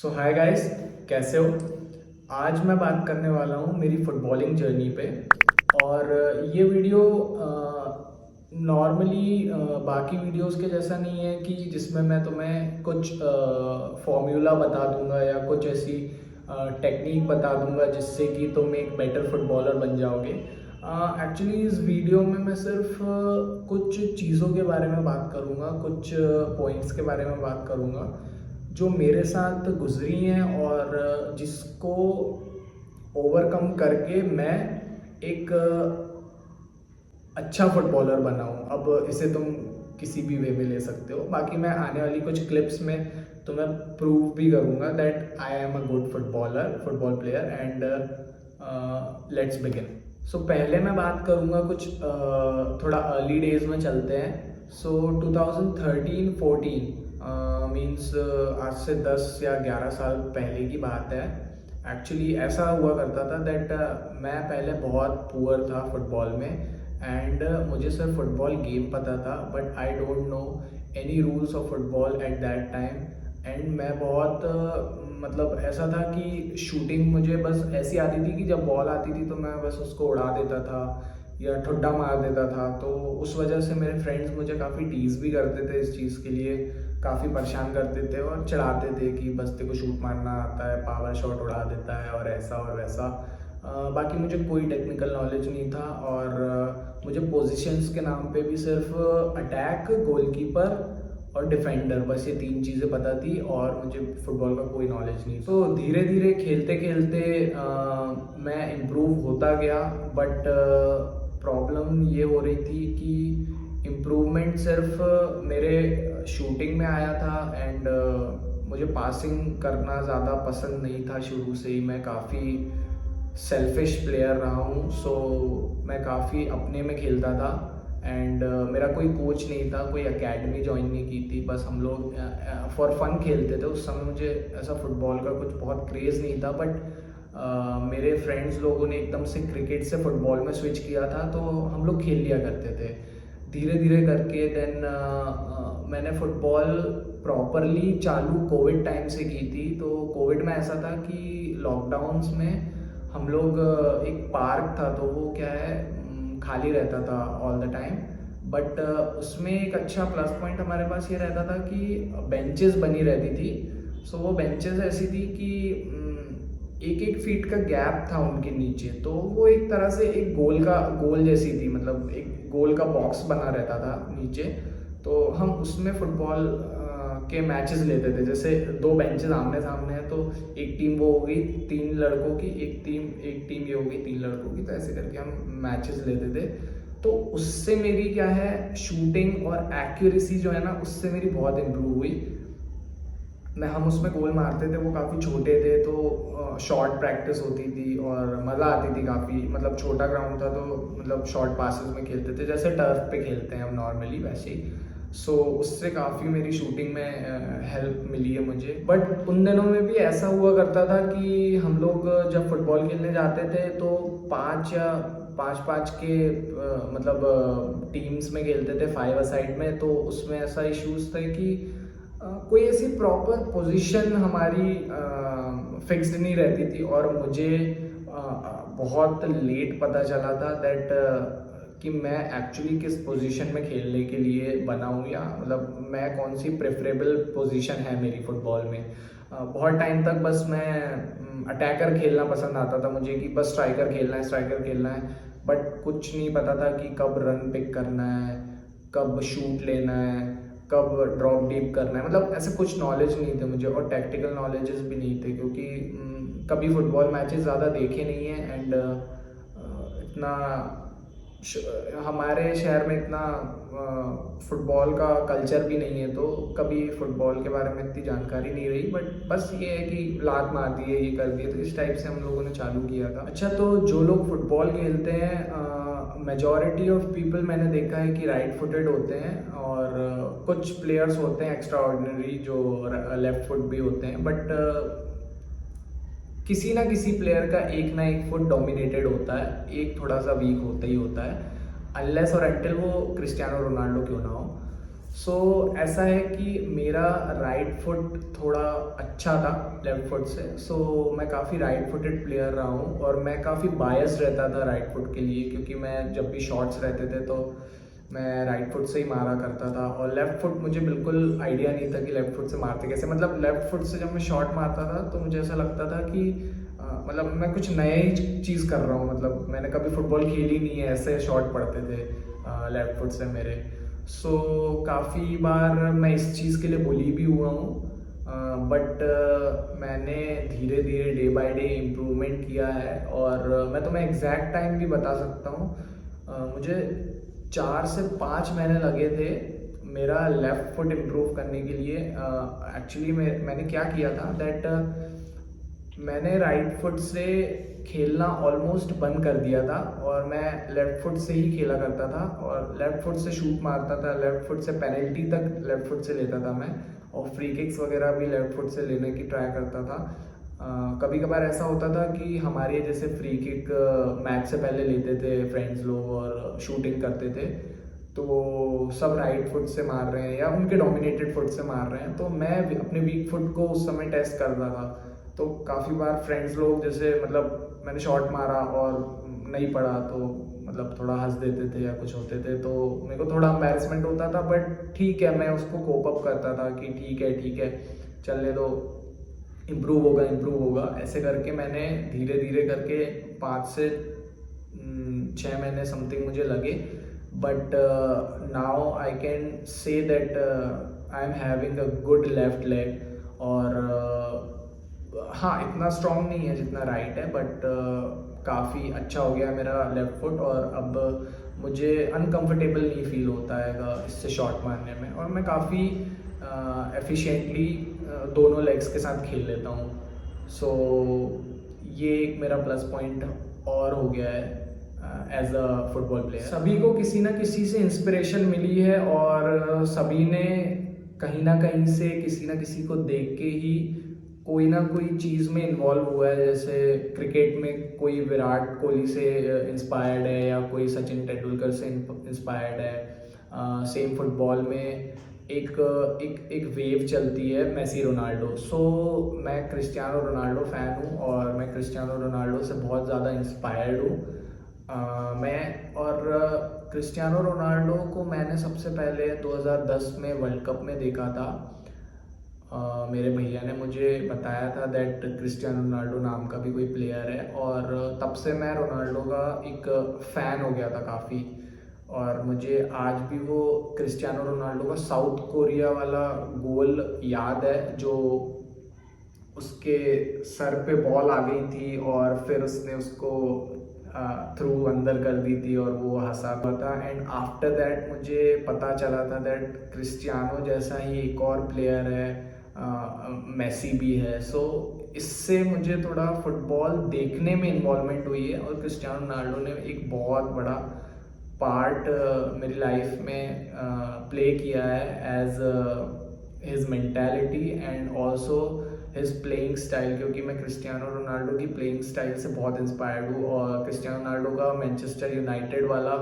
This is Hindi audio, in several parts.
सो हाय गाइस, कैसे हो। आज मैं बात करने वाला हूँ मेरी फुटबॉलिंग जर्नी पे। और ये वीडियो नॉर्मली बाकी वीडियोस के जैसा नहीं है कि जिसमें मैं तुम्हें कुछ फॉर्मूला बता दूंगा या कुछ ऐसी टेक्निक बता दूंगा जिससे कि तुम एक बेटर फुटबॉलर बन जाओगे। एक्चुअली इस वीडियो में मैं सिर्फ कुछ चीज़ों के बारे में बात करूँगा, कुछ पॉइंट्स के बारे में बात करूँगा जो मेरे साथ गुजरी हैं और जिसको ओवरकम करके मैं एक अच्छा फुटबॉलर बना हूँ। अब इसे तुम किसी भी वे में ले सकते हो। बाकी मैं आने वाली कुछ क्लिप्स में तुम्हें प्रूव भी करूँगा that I am a good football player and let's begin. So पहले मैं बात करूँगा कुछ थोड़ा अर्ली डेज में चलते हैं। सो 2013-14 मीन्स आज से 10 या 11 साल पहले की बात है। एक्चुअली ऐसा हुआ करता था दैट मैं पहले बहुत पुअर था फुटबॉल में एंड मुझे सिर्फ फुटबॉल गेम पता था but I don't know any rules of football at that time. And मैं बहुत मतलब ऐसा था कि शूटिंग मुझे बस ऐसी आती थी कि जब बॉल आती थी तो मैं बस उसको उड़ा देता था या ठुड्डा मार देता था। तो उस वजह से मेरे फ्रेंड्स मुझे काफ़ी टीज़ भी करते थे इस चीज़ के लिए, काफ़ी परेशान करते थे और चिढ़ाते थे कि बस तेरे को शूट मारना आता है, पावर शॉट उड़ा देता है और ऐसा और वैसा। बाकी मुझे कोई टेक्निकल नॉलेज नहीं था और मुझे पोजीशंस के नाम पे भी सिर्फ अटैक, गोलकीपर और डिफेंडर, बस ये 3 चीज़ें पता थी और मुझे फुटबॉल का कोई नॉलेज नहीं। तो धीरे धीरे खेलते खेलते मैं इम्प्रूव होता गया बट प्रॉब्लम ये हो रही थी कि इम्प्रूवमेंट सिर्फ मेरे शूटिंग में आया था एंड मुझे पासिंग करना ज़्यादा पसंद नहीं था। शुरू से ही मैं काफ़ी सेल्फिश प्लेयर रहा हूँ। सो मैं काफ़ी अपने में खेलता था एंड मेरा कोई कोच नहीं था, कोई एकेडमी ज्वाइन नहीं की थी, बस हम लोग फॉर फन खेलते थे। उस समय मुझे ऐसा फुटबॉल का कुछ बहुत क्रेज़ नहीं था बट मेरे फ्रेंड्स लोगों ने एकदम से क्रिकेट से फुटबॉल में स्विच किया था तो हम लोग खेल लिया करते थे धीरे धीरे करके। देन मैंने फुटबॉल प्रॉपरली चालू कोविड टाइम से की थी। तो कोविड में ऐसा था कि लॉकडाउन्स में हम लोग एक पार्क था तो वो क्या है खाली रहता था ऑल द टाइम बट उसमें एक अच्छा प्लस पॉइंट हमारे पास ये रहता था कि बेंचेस बनी रहती थी। सो वो बेंचेस ऐसी थी कि 1-1 फीट का गैप था उनके नीचे, तो वो एक तरह से एक गोल जैसी थी, मतलब एक गोल का बॉक्स बना रहता था नीचे। तो हम उसमें फुटबॉल के मैचेस लेते थे। जैसे 2 बेंचेस आमने सामने हैं तो एक टीम वो हो गई 3 लड़कों की, एक टीम ये हो गई 3 लड़कों की, तो ऐसे करके हम मैचेस लेते थे। तो उससे मेरी क्या है शूटिंग और एक्यूरेसी जो है ना उससे मेरी बहुत इम्प्रूव हुई। हम उसमें गोल मारते थे, वो काफ़ी छोटे थे तो शॉर्ट प्रैक्टिस होती थी और मज़ा आती थी काफ़ी। मतलब छोटा ग्राउंड था तो मतलब शॉर्ट पासेस में खेलते थे जैसे टर्फ पे खेलते हैं हम नॉर्मली वैसे ही। सो उससे काफ़ी मेरी शूटिंग में हेल्प मिली है मुझे। बट उन दिनों में भी ऐसा हुआ करता था कि हम लोग जब फुटबॉल खेलने जाते थे तो 5 के मतलब टीम्स में खेलते थे 5 साइड में। तो उसमें ऐसा इश्यूज थे कि कोई ऐसी प्रॉपर पोजीशन हमारी फिक्स्ड नहीं रहती थी और मुझे बहुत लेट पता चला था दैट कि मैं एक्चुअली किस पोजीशन में खेलने के लिए बना हूँ या मतलब मैं कौन सी प्रेफरेबल पोजीशन है मेरी फुटबॉल में। बहुत टाइम तक बस मैं अटैकर खेलना पसंद आता था मुझे कि बस स्ट्राइकर खेलना है बट कुछ नहीं पता था कि कब रन पिक करना है, कब शूट लेना है, कब ड्रॉप डीप करना है। मतलब ऐसे कुछ नॉलेज नहीं थे मुझे और टेक्निकल नॉलेजेस भी नहीं थे क्योंकि कभी फुटबॉल मैचेस ज़्यादा देखे नहीं हैं एंड इतना हमारे शहर में इतना फुटबॉल का कल्चर भी नहीं है तो कभी फुटबॉल के बारे में इतनी जानकारी नहीं रही। बट बस ये है कि लात मार दी है, ये कर दिए, तो इस टाइप से हम लोगों ने चालू किया था। अच्छा, तो जो लोग फुटबॉल खेलते हैं मेजॉरिटी ऑफ पीपल मैंने देखा है कि राइट फुटेड होते हैं और कुछ प्लेयर्स होते हैं एक्स्ट्रा ऑर्डिनरी जो लेफ्ट फुट भी होते हैं बट किसी ना किसी प्लेयर का एक ना एक फुट डोमिनेटेड होता है, एक थोड़ा सा वीक होता ही होता है, अनलेस और अनटिल वो क्रिस्टियानो रोनाल्डो क्यों ना हो। सो ऐसा है कि मेरा राइट फुट थोड़ा अच्छा था लेफ्ट फुट से, सो मैं काफ़ी राइट फुटेड प्लेयर रहा हूँ और मैं काफ़ी बायस्ड रहता था राइट फुट के लिए, क्योंकि मैं जब भी शॉट्स रहते थे तो मैं राइट फुट से ही मारा करता था। और लेफ़्ट फुट मुझे बिल्कुल आइडिया नहीं था कि लेफ़्ट फुट से मारते कैसे, मतलब लेफ़्ट फुट से जब मैं शॉट मारता था तो मुझे ऐसा लगता था कि मतलब मैं कुछ नया ही चीज़ कर रहा हूँ, मतलब मैंने कभी फुटबॉल खेली नहीं है, ऐसे शॉट पड़ते थे लेफ़्ट फुट से मेरे। सो काफ़ी बार मैं इस चीज़ के लिए बुली भी हुआ हूँ, बट मैंने धीरे धीरे डे बाय डे इम्प्रूवमेंट किया है। और मैं तुम्हें एग्जैक्ट टाइम भी बता सकता हूँ, मुझे 4 से 5 महीने लगे थे मेरा लेफ़्ट फुट इम्प्रूव करने के लिए। एक्चुअली मैंने क्या किया था दैट मैंने राइट फुट से खेलना ऑलमोस्ट बंद कर दिया था और मैं लेफ़्ट फुट से ही खेला करता था और लेफ़्ट फुट से शूट मारता था, लेफ़्ट फुट से पेनल्टी तक लेफ़्ट फुट से लेता था मैं, और फ्री किक्स वगैरह भी लेफ़्ट फुट से लेने की ट्राई करता था। कभी कभार ऐसा होता था कि हमारे जैसे फ्री किक मैच से पहले लेते थे फ्रेंड्स लोग और शूटिंग करते थे, तो सब राइट फुट से मार रहे हैं या उनके डोमिनेटेड फुट से मार रहे हैं, तो मैं अपने वीक फुट को उस समय टेस्ट करता था। तो काफ़ी बार फ्रेंड्स लोग जैसे मतलब मैंने शॉट मारा और नहीं पड़ा तो मतलब थोड़ा हंस देते थे या कुछ होते थे, तो मेरे को थोड़ा एम्बैरेसमेंट होता था, बट ठीक है मैं उसको कोप अप करता था कि ठीक है चलने दो, इम्प्रूव होगा। ऐसे करके मैंने धीरे धीरे करके 5 से 6 महीने समथिंग मुझे लगे, but now I can say that I am having a good left leg. और हाँ, इतना स्ट्रॉन्ग नहीं है जितना राइट है, बट काफ़ी अच्छा हो गया मेरा लेफ्ट फुट और अब मुझे अनकंफर्टेबल नहीं फील होता है इससे शॉट मारने में, और मैं काफ़ी एफिशिएंटली दोनों लेग्स के साथ खेल लेता हूँ। सो ये एक मेरा प्लस पॉइंट और हो गया है एज अ फुटबॉल प्लेयर। सभी को किसी ना किसी से इंस्पिरेशन मिली है और सभी ने कहीं ना कहीं से किसी ना किसी को देख के ही कोई ना कोई चीज़ में इन्वॉल्व हुआ है। जैसे क्रिकेट में कोई विराट कोहली से इंस्पायर्ड है या कोई सचिन तेंदुलकर से इंस्पायर्ड है। सेम फुटबॉल में एक एक एक वेव चलती है मेसी रोनाल्डो। सो मैं क्रिस्टियानो रोनाल्डो फ़ैन हूँ और मैं क्रिस्टियानो रोनाल्डो से बहुत ज़्यादा इंस्पायर्ड हूँ। मैं और क्रिस्टियानो रोनाल्डो को मैंने सबसे पहले 2010 में वर्ल्ड कप में देखा था। मेरे भैया ने मुझे बताया था दैट क्रिस्टियानो रोनाल्डो नाम का भी कोई प्लेयर है, और तब से मैं रोनाल्डो का एक फ़ैन हो गया था काफ़ी। और मुझे आज भी वो क्रिस्टियानो रोनाल्डो का साउथ कोरिया वाला गोल याद है, जो उसके सर पे बॉल आ गई थी और फिर उसने उसको थ्रू अंदर कर दी थी और वो हंसा हुआ था। एंड आफ्टर दैट मुझे पता चला था दैट क्रिस्टियानो जैसा ही एक और प्लेयर है, मेसी भी है। सो इससे मुझे थोड़ा फुटबॉल देखने में इन्वॉल्वमेंट हुई है और क्रिस्टियानो रोनाल्डो ने एक बहुत बड़ा पार्ट मेरी लाइफ में प्ले किया है as his mentality and also his playing style, क्योंकि मैं क्रिस्टियानो रोनाल्डो की प्लेइंग स्टाइल से बहुत इंस्पायर्ड हूँ। और क्रिस्टियानो रोनाल्डो का मैनचेस्टर यूनाइटेड वाला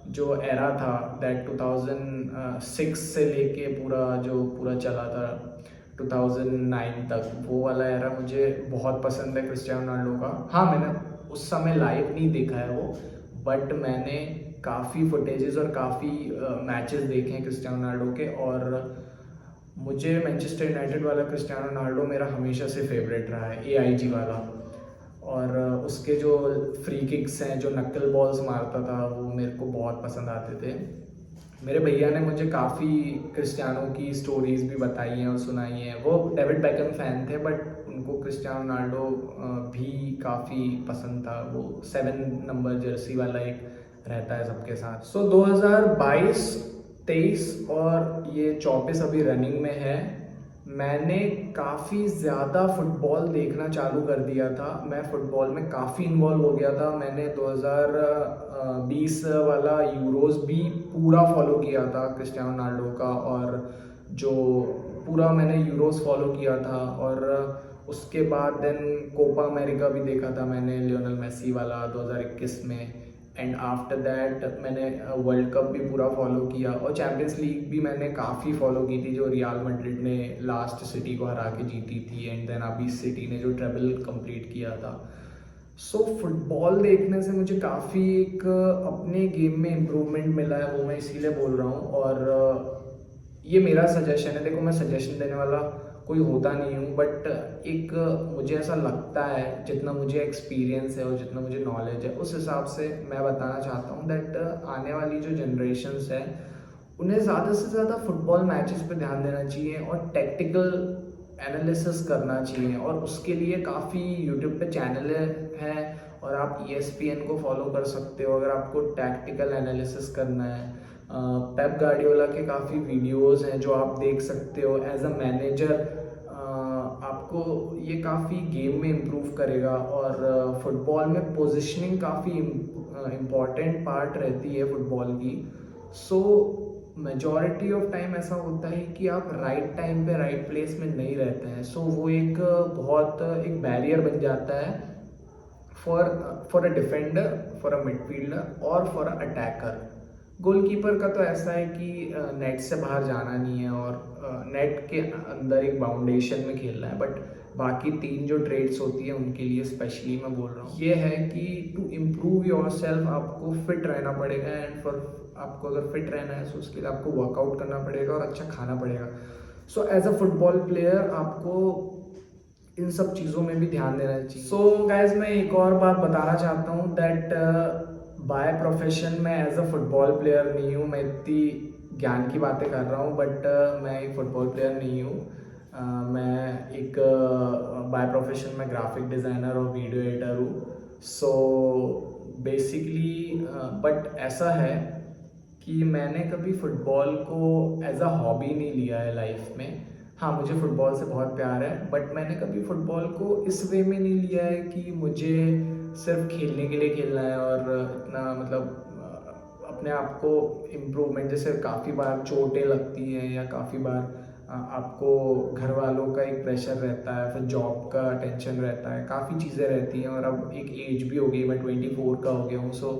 जो एरा था दैट 2006 से लेके पूरा चला था 2009 तक, वो वाला एरा मुझे बहुत पसंद है क्रिस्टियानो रोनाल्डो का। हाँ, मैंने उस समय लाइव नहीं देखा है वो, बट मैंने काफ़ी फुटेजेस और काफ़ी मैचेस देखे हैं क्रिस्टियानो रोनाल्डो के, और मुझे मैनचेस्टर यूनाइटेड वाला क्रिस्टियानो रोनाल्डो मेरा हमेशा से फेवरेट रहा है, एआईजी वाला। और उसके जो फ्री किक्स हैं, जो नक्कल बॉल्स मारता था, वो मेरे को बहुत पसंद आते थे। मेरे भैया ने मुझे काफ़ी क्रिस्टियानो की स्टोरीज़ भी बताई हैं और सुनाई हैं। वो डेविड बैकम फ़ैन थे, बट उनको क्रिस्टियानो रोनाल्डो भी काफ़ी पसंद था। वो 7 नंबर जर्सी वाला एक रहता है सबके साथ। सो 2022, 23 और ये 24 अभी रनिंग में है। मैंने काफ़ी ज़्यादा फुटबॉल देखना चालू कर दिया था। मैं फ़ुटबॉल में काफ़ी इन्वॉल्व हो गया था। मैंने 2020 वाला यूरोज़ भी पूरा फॉलो किया था क्रिस्टियानो रोनाल्डो का, और जो पूरा मैंने यूरोज़ फॉलो किया था। और उसके बाद देन कोपा अमेरिका भी देखा था मैंने लियोनेल मेसी वाला 2021 में। एंड आफ्टर दैट मैंने वर्ल्ड कप भी पूरा फॉलो किया और चैम्पियंस लीग भी मैंने काफ़ी फॉलो की थी, जो रियल मैड्रिड ने लास्ट सिटी को हरा के जीती थी, एंड देन अभी सिटी ने जो ट्रेबल कंप्लीट किया था। सो फुटबॉल देखने से मुझे काफ़ी एक अपने गेम में इम्प्रूवमेंट मिला है, वो मैं इसीलिए बोल रहा हूँ। और ये मेरा सजेशन है, देखो मैं सजेशन देने वाला कोई होता नहीं हूँ, बट एक मुझे ऐसा लगता है, जितना मुझे एक्सपीरियंस है और जितना मुझे नॉलेज है उस हिसाब से मैं बताना चाहता हूँ दैट आने वाली जो जनरेशन्स है उन्हें ज़्यादा से ज़्यादा फुटबॉल मैचेस पे ध्यान देना चाहिए और टैक्टिकल एनालिसिस करना चाहिए। और उसके लिए काफ़ी यूट्यूब पे चैनल हैं और आप ESPN को फॉलो कर सकते हो अगर आपको टैक्टिकल एनालिसिस करना है। पेप गार्डियोला के काफ़ी वीडियोस हैं जो आप देख सकते हो एज अ मैनेजर। आपको ये काफ़ी गेम में इम्प्रूव करेगा। और फुटबॉल में पोजीशनिंग काफ़ी इम्पॉर्टेंट पार्ट रहती है फुटबॉल की। सो मेजॉरिटी ऑफ टाइम ऐसा होता है कि आप राइट टाइम पे राइट प्लेस में नहीं रहते हैं, सो वो एक बहुत एक बैरियर बन जाता है for a defender, for a midfielder और फॉर अ अटैकर। गोलकीपर का तो ऐसा है कि नेट से बाहर जाना नहीं है और नेट के अंदर एक बाउंडेशन में खेलना है, बट बाकी 3 जो ट्रेड्स होती है उनके लिए स्पेशली मैं बोल रहा हूँ। ये है कि टू इम्प्रूव योर सेल्फ आपको फिट रहना पड़ेगा, एंड फॉर आपको अगर फिट रहना है तो उसके लिए आपको वर्कआउट करना पड़ेगा और अच्छा खाना पड़ेगा। So as a football player आपको इन सब चीज़ों में भी ध्यान देना चाहिए। सो गाइज मैं एक और बात बताना चाहता हूँ दैट बाय प्रोफेशन मैं एज अ फुटबॉल प्लेयर नहीं हूँ, मैं इतनी ज्ञान की बातें कर रहा हूँ, बट मैं एक फुटबॉल प्लेयर नहीं हूँ। मैं एक बाय प्रोफेशन में ग्राफिक डिज़ाइनर और वीडियो एडिटर हूँ। सो बेसिकली बट ऐसा है कि मैंने कभी फुटबॉल को एज अ हॉबी नहीं लिया है लाइफ में। हाँ, मुझे फ़ुटबॉल से बहुत प्यार है, बट मैंने कभी फ़ुटबॉल को इस वे में नहीं लिया है कि मुझे सिर्फ खेलने के लिए खेलना है और इतना मतलब अपने आप को इम्प्रूवमेंट, जैसे काफ़ी बार चोटें लगती हैं या काफ़ी बार आपको घर वालों का एक प्रेशर रहता है, फिर जॉब का टेंशन रहता है, काफ़ी चीज़ें रहती हैं। और अब एक एज भी हो गई, मैं 24 का हो गया हूँ, सो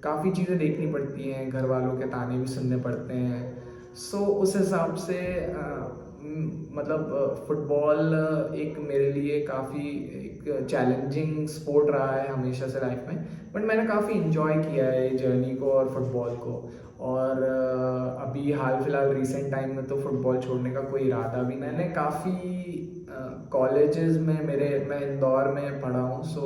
काफ़ी चीज़ें देखनी पड़ती हैं, घर वालों के ताने भी सुनने पड़ते हैं। सो उस हिसाब से मतलब फुटबॉल एक मेरे लिए काफ़ी एक चैलेंजिंग स्पोर्ट रहा है हमेशा से लाइफ में, बट मैंने काफ़ी इन्जॉय किया है जर्नी को और फुटबॉल को। और अभी हाल फिलहाल रिसेंट टाइम में तो फुटबॉल छोड़ने का कोई इरादा भी नहीं। मैंने काफ़ी कॉलेजेस में मैं इंदौर में पढ़ा हूँ, सो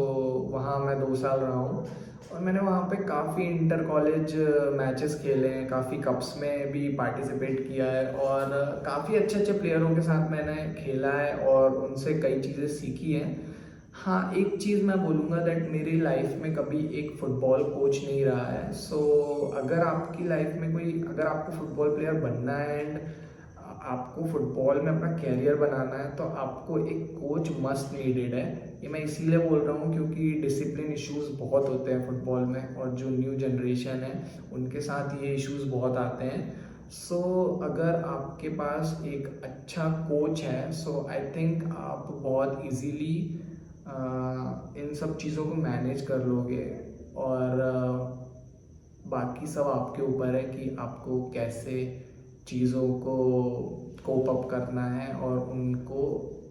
वहाँ मैं 2 साल रहा हूँ और मैंने वहाँ पे काफ़ी इंटर कॉलेज मैचेस खेले हैं, काफ़ी कप्स में भी पार्टिसिपेट किया है और काफ़ी अच्छे अच्छे प्लेयरों के साथ मैंने खेला है और उनसे कई चीज़ें सीखी हैं। हाँ, एक चीज़ मैं बोलूँगा दैट मेरी लाइफ में कभी एक फ़ुटबॉल कोच नहीं रहा है। सो अगर आपकी लाइफ में अगर आपको फ़ुटबॉल प्लेयर बनना है एंड आपको फुटबॉल में अपना कैरियर बनाना है तो आपको एक कोच मस्ट नीडेड है। ये मैं इसीलिए बोल रहा हूँ क्योंकि डिसिप्लिन इश्यूज़ बहुत होते हैं फुटबॉल में और जो न्यू जनरेशन है उनके साथ ये इश्यूज़ बहुत आते हैं। सो अगर आपके पास एक अच्छा कोच है, सो आई थिंक आप बहुत इजीली इन सब चीज़ों को मैनेज कर लोगे। और बाकी सब आपके ऊपर है कि आपको कैसे चीज़ों को कोप अप करना है और उनको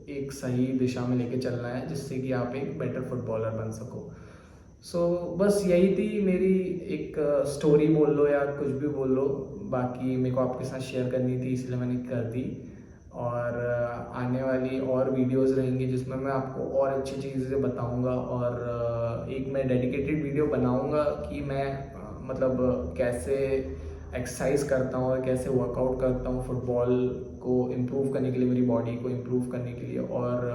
एक सही दिशा में लेके चलना है जिससे कि आप एक बेटर फुटबॉलर बन सको। सो बस यही थी मेरी एक स्टोरी बोल लो या कुछ भी बोल लो, बाकी मेरे को आपके साथ शेयर करनी थी इसलिए मैंने कर दी। और आने वाली और वीडियोस रहेंगी जिसमें मैं आपको और अच्छी चीज़ें बताऊंगा और एक मैं डेडिकेटेड वीडियो बनाऊंगा कि मैं मतलब कैसे एक्सरसाइज करता हूँ और कैसे वर्कआउट करता हूँ फुटबॉल को इम्प्रूव करने के लिए, मेरी बॉडी को इम्प्रूव करने के लिए। और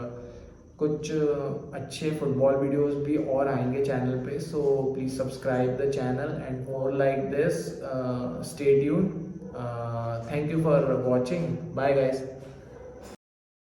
कुछ अच्छे फुटबॉल वीडियोस भी और आएंगे चैनल पे, so please subscribe the channel and for like this stay tuned. Thank you for watching, bye guys.